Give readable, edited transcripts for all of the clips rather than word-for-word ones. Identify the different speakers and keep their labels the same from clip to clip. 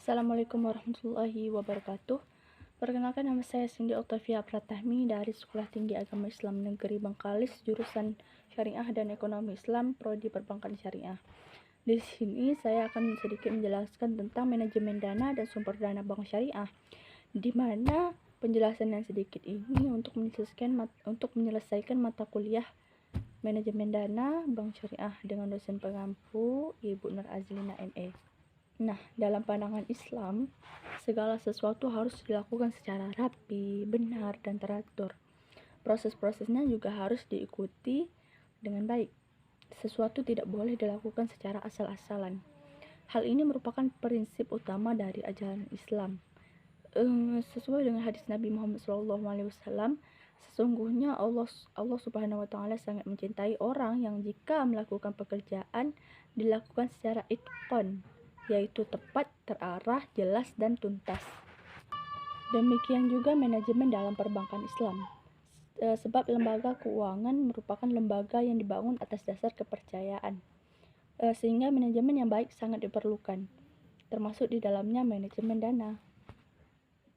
Speaker 1: Assalamualaikum warahmatullahi wabarakatuh. Perkenalkan, nama saya Cindy Octavia Pratahmi dari Sekolah Tinggi Agama Islam Negeri Bengkalis, jurusan Syariah dan Ekonomi Islam, Prodi Perbankan Syariah. Di sini saya akan sedikit menjelaskan tentang manajemen dana dan sumber dana bank syariah, di mana penjelasan yang sedikit ini untuk menyelesaikan mata kuliah manajemen dana bank syariah dengan dosen pengampu Ibu Nur Azlina MA. Nah, dalam pandangan Islam, segala sesuatu harus dilakukan secara rapi, benar, dan teratur. Proses-prosesnya juga harus diikuti dengan baik. Sesuatu tidak boleh dilakukan secara asal-asalan. Hal ini merupakan prinsip utama dari ajaran Islam. Sesuai dengan hadis Nabi Muhammad SAW, sesungguhnya Allah Subhanahu wa Ta'ala sangat mencintai orang yang jika melakukan pekerjaan dilakukan secara itqan, yaitu tepat, terarah, jelas, dan tuntas. Demikian juga manajemen dalam perbankan Islam, sebab lembaga keuangan merupakan lembaga yang dibangun atas dasar kepercayaan, sehingga manajemen yang baik sangat diperlukan, termasuk di dalamnya manajemen dana.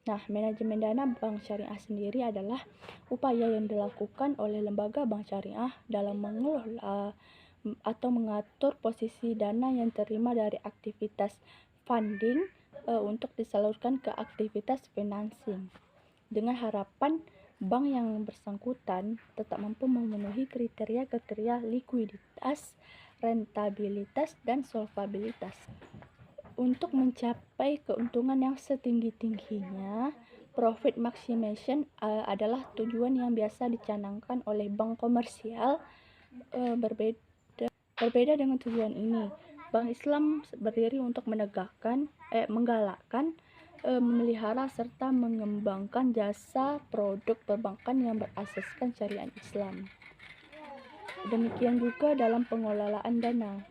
Speaker 1: Nah, manajemen dana bank syariah sendiri adalah upaya yang dilakukan oleh lembaga bank syariah dalam mengelola atau mengatur posisi dana yang terima dari aktivitas funding untuk disalurkan ke aktivitas financing, dengan harapan bank yang bersangkutan tetap mampu memenuhi kriteria likuiditas, rentabilitas, dan solvabilitas. Untuk mencapai keuntungan yang setinggi-tingginya, profit maximization adalah tujuan yang biasa dicanangkan oleh bank komersial. Berbeda dengan tujuan ini, Bank Islam berdiri untuk menggalakkan, memelihara serta mengembangkan jasa produk perbankan yang berasaskan syariat Islam. Demikian juga dalam pengelolaan dana,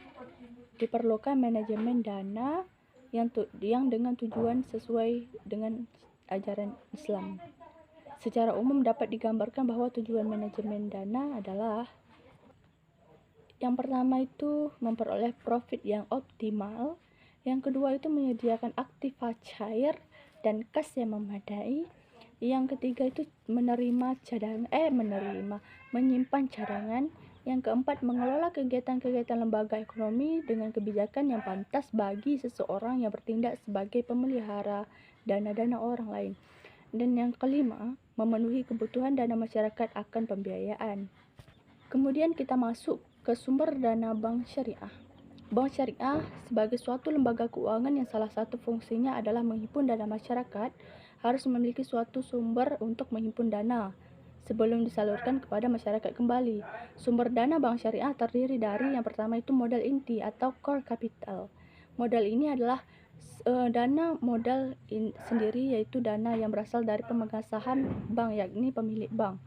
Speaker 1: diperlukan manajemen dana yang dengan tujuan sesuai dengan ajaran Islam. Secara umum dapat digambarkan bahwa tujuan manajemen dana adalah: yang pertama itu memperoleh profit yang optimal, yang kedua itu menyediakan aktiva cair dan kas yang memadai, yang ketiga itu menyimpan cadangan, yang keempat mengelola kegiatan-kegiatan lembaga ekonomi dengan kebijakan yang pantas bagi seseorang yang bertindak sebagai pemelihara dana-dana orang lain, dan yang kelima memenuhi kebutuhan dana masyarakat akan pembiayaan. Kemudian kita masuk ke sumber dana bank syariah. Bank syariah sebagai suatu lembaga keuangan yang salah satu fungsinya adalah menghimpun dana masyarakat, harus memiliki suatu sumber untuk menghimpun dana sebelum disalurkan kepada masyarakat kembali. Sumber dana bank syariah terdiri dari yang pertama itu modal inti atau core capital. Modal ini adalah dana modal sendiri, yaitu dana yang berasal dari pemegang saham bank, yakni pemilik bank.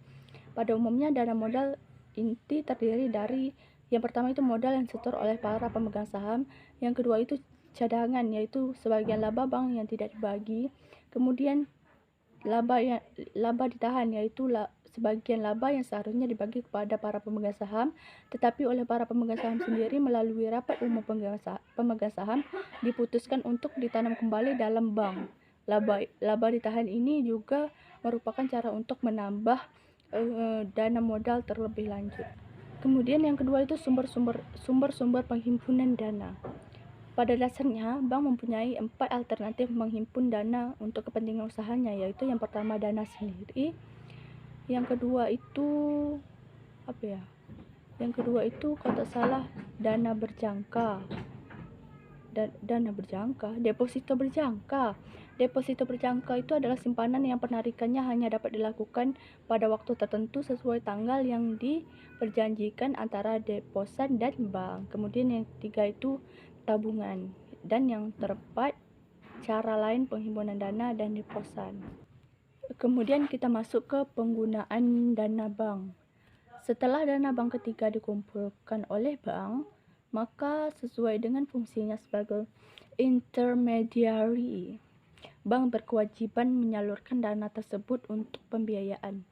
Speaker 1: Pada umumnya dana modal inti terdiri dari yang pertama itu modal yang disetor oleh para pemegang saham, yang kedua itu cadangan, yaitu sebagian laba bank yang tidak dibagi, kemudian laba ditahan, yaitu sebagian laba yang seharusnya dibagi kepada para pemegang saham, tetapi oleh para pemegang saham sendiri melalui rapat umum pemegang saham diputuskan untuk ditanam kembali dalam bank. Laba ditahan ini juga merupakan cara untuk menambah dana modal terlebih lanjut. Kemudian yang kedua itu sumber penghimpunan dana. Pada dasarnya, bank mempunyai 4 alternatif menghimpun dana untuk kepentingan usahanya, yaitu yang pertama dana sendiri, yang kedua itu kalau tak salah dana berjangka, deposito berjangka. Deposito berjangka itu adalah simpanan yang penarikannya hanya dapat dilakukan pada waktu tertentu sesuai tanggal yang diperjanjikan antara deposan dan bank. Kemudian yang ketiga itu tabungan, dan yang keempat cara lain penghimpunan dana dan deposan. Kemudian kita masuk ke penggunaan dana bank. Setelah dana bank ketiga dikumpulkan oleh bank, maka sesuai dengan fungsinya sebagai intermediary, bank berkewajiban menyalurkan dana tersebut untuk pembiayaan.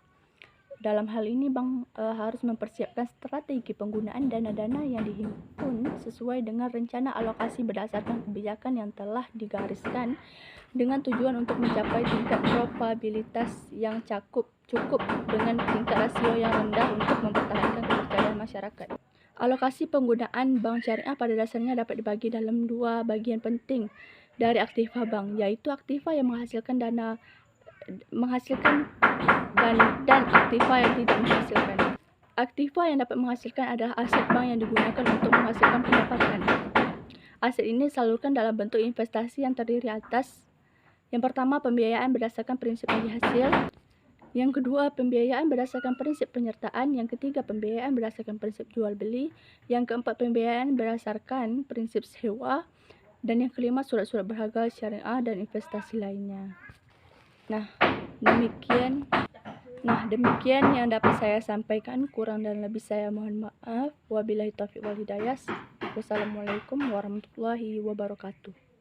Speaker 1: Dalam hal ini bank harus mempersiapkan strategi penggunaan dana-dana yang dihimpun sesuai dengan rencana alokasi berdasarkan kebijakan yang telah digariskan dengan tujuan untuk mencapai tingkat probabilitas yang cukup dengan tingkat rasio yang rendah untuk mempertahankan kepercayaan masyarakat. Alokasi penggunaan bank syariah pada dasarnya dapat dibagi dalam dua bagian penting dari aktiva bank, yaitu aktiva yang menghasilkan dan aktiva yang tidak menghasilkan. Aktiva yang dapat menghasilkan adalah aset bank yang digunakan untuk menghasilkan pendapatan. Aset ini disalurkan dalam bentuk investasi yang terdiri atas: yang pertama, pembiayaan berdasarkan prinsip bagi hasil; yang kedua, pembiayaan berdasarkan prinsip penyertaan; yang ketiga, pembiayaan berdasarkan prinsip jual beli; yang keempat, pembiayaan berdasarkan prinsip sewa; dan yang kelima, surat-surat berharga syariah dan investasi lainnya. Demikian yang dapat saya sampaikan. Kurang dan lebih saya mohon maaf. Wabillahi taufiq wal hidayah. Wassalamualaikum warahmatullahi wabarakatuh.